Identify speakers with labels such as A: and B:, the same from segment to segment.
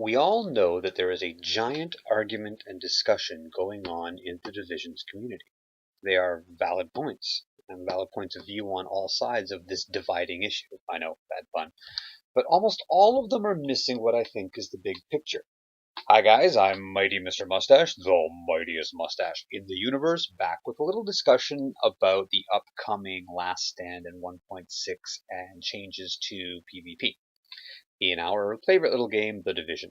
A: We all know that there is a giant argument and discussion going on in the Division's community. They are valid points, and valid points of view on all sides of this dividing issue. I know, bad pun. But almost all of them are missing what I think is the big picture. Hi guys, I'm Mighty Mr. Mustache, the mightiest mustache in the universe, back with a little discussion about the upcoming Last Stand in 1.6 and changes to PvP in our favorite little game, The Division.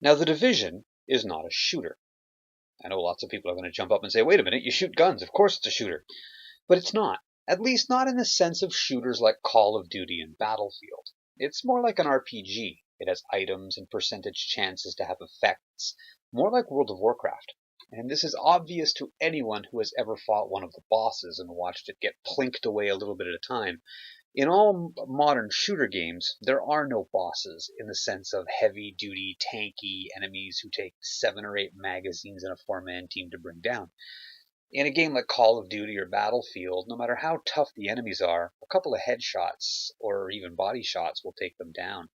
A: Now, The Division is not a shooter. I know lots of people are going to jump up and say, wait a minute, you shoot guns. Of course it's a shooter. But it's not. At least not in the sense of shooters like Call of Duty and Battlefield. It's more like an RPG. It has items and percentage chances to have effects. More like World of Warcraft. And this is obvious to anyone who has ever fought one of the bosses and watched it get plinked away a little bit at a time. In all modern shooter games, there are no bosses in the sense of heavy-duty, tanky enemies who take 7 or 8 magazines and a 4-man team to bring down. In a game like Call of Duty or Battlefield, no matter how tough the enemies are, a couple of headshots or even body shots will take them down.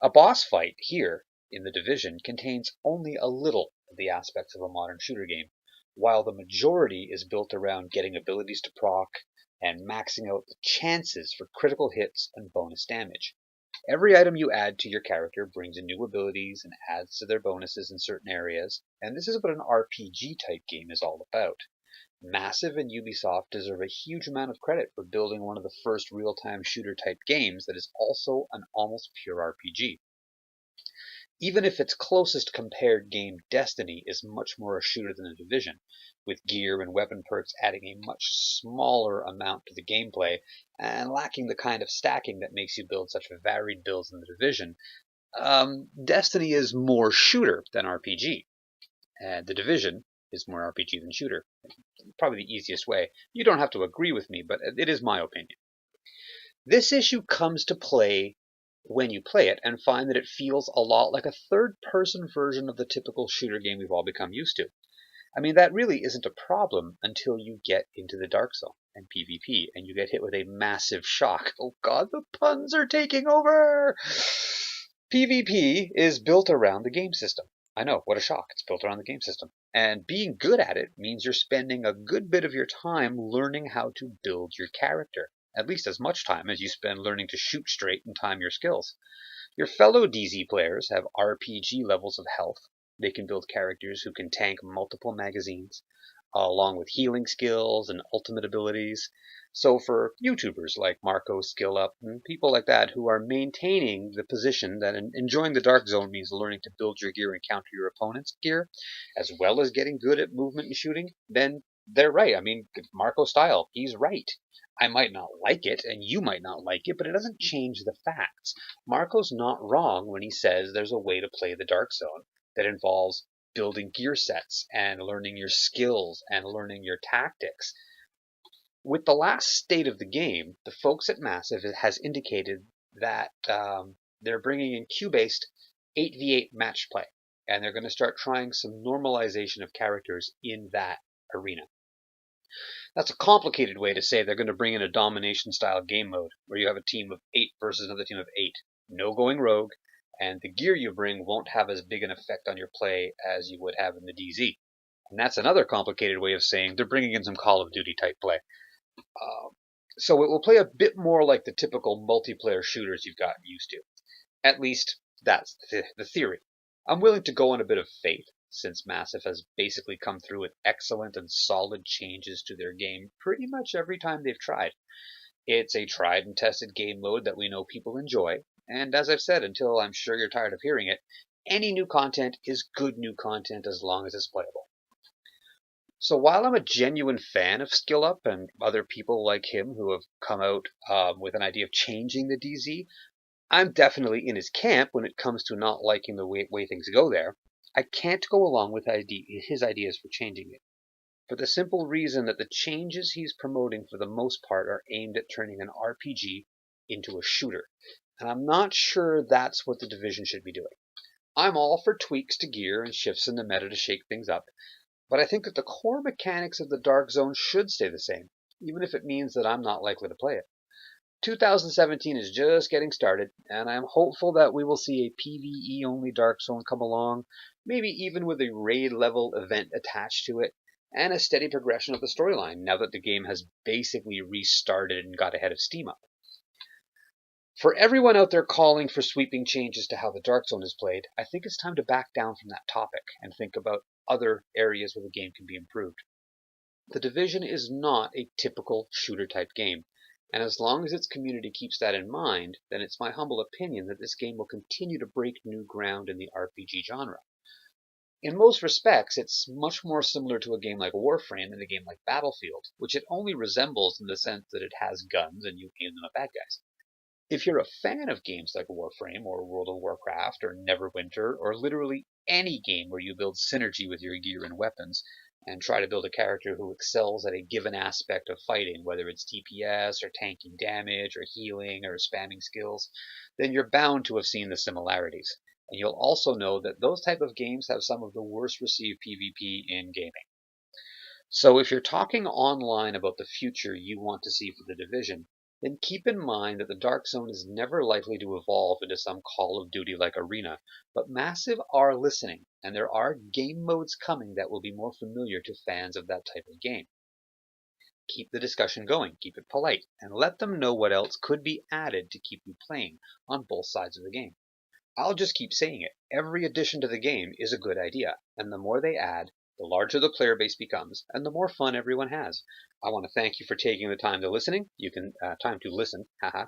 A: A boss fight here in The Division contains only a little of the aspects of a modern shooter game, while the majority is built around getting abilities to proc and maxing out the chances for critical hits and bonus damage. Every item you add to your character brings in new abilities and adds to their bonuses in certain areas, and this is what an RPG type game is all about. Massive and Ubisoft deserve a huge amount of credit for building one of the first real-time shooter type games that is also an almost pure RPG. Even if its closest compared game, Destiny, is much more a shooter than The Division, with gear and weapon perks adding a much smaller amount to the gameplay and lacking the kind of stacking that makes you build such varied builds in The Division, Destiny is more shooter than RPG, and The Division is more RPG than shooter. Probably the easiest way. You don't have to agree with me, but it is my opinion. This issue comes to play when you play it and find that it feels a lot like a third-person version of the typical shooter game we've all become used to. I mean, that really isn't a problem until you get into the Dark Zone and PvP, and you get hit with a massive shock. Oh god, the puns are taking over! PvP is built around the game system. I know, what a shock. It's built around the game system. And being good at it means you're spending a good bit of your time learning how to build your character. At least as much time as you spend learning to shoot straight and time your skills. Your fellow DZ players have RPG levels of health. They can build characters who can tank multiple magazines, along with healing skills and ultimate abilities. So for YouTubers like Marco SkillUp and people like that who are maintaining the position that enjoying the Dark Zone means learning to build your gear and counter your opponent's gear, as well as getting good at movement and shooting, then they're right. I mean, Marco style, he's right. I might not like it, and you might not like it, but it doesn't change the facts. Marco's not wrong when he says there's a way to play the Dark Zone that involves building gear sets and learning your skills and learning your tactics. With the last state of the game, the folks at Massive has indicated that they're bringing in queue-based 8v8 match play, and they're going to start trying some normalization of characters in that arena. That's a complicated way to say they're going to bring in a domination style game mode where you have a team of 8 versus another team of 8. No going rogue, and the gear you bring won't have as big an effect on your play as you would have in the DZ. And that's another complicated way of saying they're bringing in some Call of Duty type play. So it will play a bit more like the typical multiplayer shooters you've gotten used to. At least that's the theory. I'm willing to go on a bit of faith, since Massive has basically come through with excellent and solid changes to their game pretty much every time they've tried. It's a tried and tested game mode that we know people enjoy, and as I've said until I'm sure you're tired of hearing it, any new content is good new content as long as it's playable. So while I'm a genuine fan of SkillUp and other people like him who have come out with an idea of changing the DZ, I'm definitely in his camp when it comes to not liking the way things go there. I can't go along with his ideas for changing it, for the simple reason that the changes he's promoting for the most part are aimed at turning an RPG into a shooter, and I'm not sure that's what the Division should be doing. I'm all for tweaks to gear and shifts in the meta to shake things up, but I think that the core mechanics of the Dark Zone should stay the same, even if it means that I'm not likely to play it. 2017 is just getting started, and I'm hopeful that we will see a PvE-only Dark Zone come along, maybe even with a raid-level event attached to it, and a steady progression of the storyline now that the game has basically restarted and got ahead of steam up. For everyone out there calling for sweeping changes to how the Dark Zone is played, I think it's time to back down from that topic and think about other areas where the game can be improved. The Division is not a typical shooter-type game, and as long as its community keeps that in mind, then it's my humble opinion that this game will continue to break new ground in the RPG genre. In most respects, it's much more similar to a game like Warframe than a game like Battlefield, which it only resembles in the sense that it has guns and you aim them at bad guys. If you're a fan of games like Warframe or World of Warcraft or Neverwinter or literally any game where you build synergy with your gear and weapons and try to build a character who excels at a given aspect of fighting, whether it's DPS or tanking damage or healing or spamming skills, then you're bound to have seen the similarities. And you'll also know that those type of games have some of the worst received PvP in gaming. So if you're talking online about the future you want to see for the Division, then keep in mind that the Dark Zone is never likely to evolve into some Call of Duty-like arena, but Massive are listening, and there are game modes coming that will be more familiar to fans of that type of game. Keep the discussion going, keep it polite, and let them know what else could be added to keep you playing on both sides of the game. I'll just keep saying it, every addition to the game is a good idea, and the more they add, the larger the player base becomes, and the more fun everyone has. I want to thank you for taking the time to listening. Time to listen. Haha.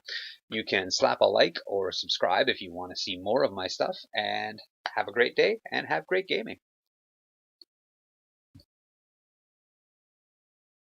A: You can slap a like or subscribe if you want to see more of my stuff, and have a great day and have great gaming.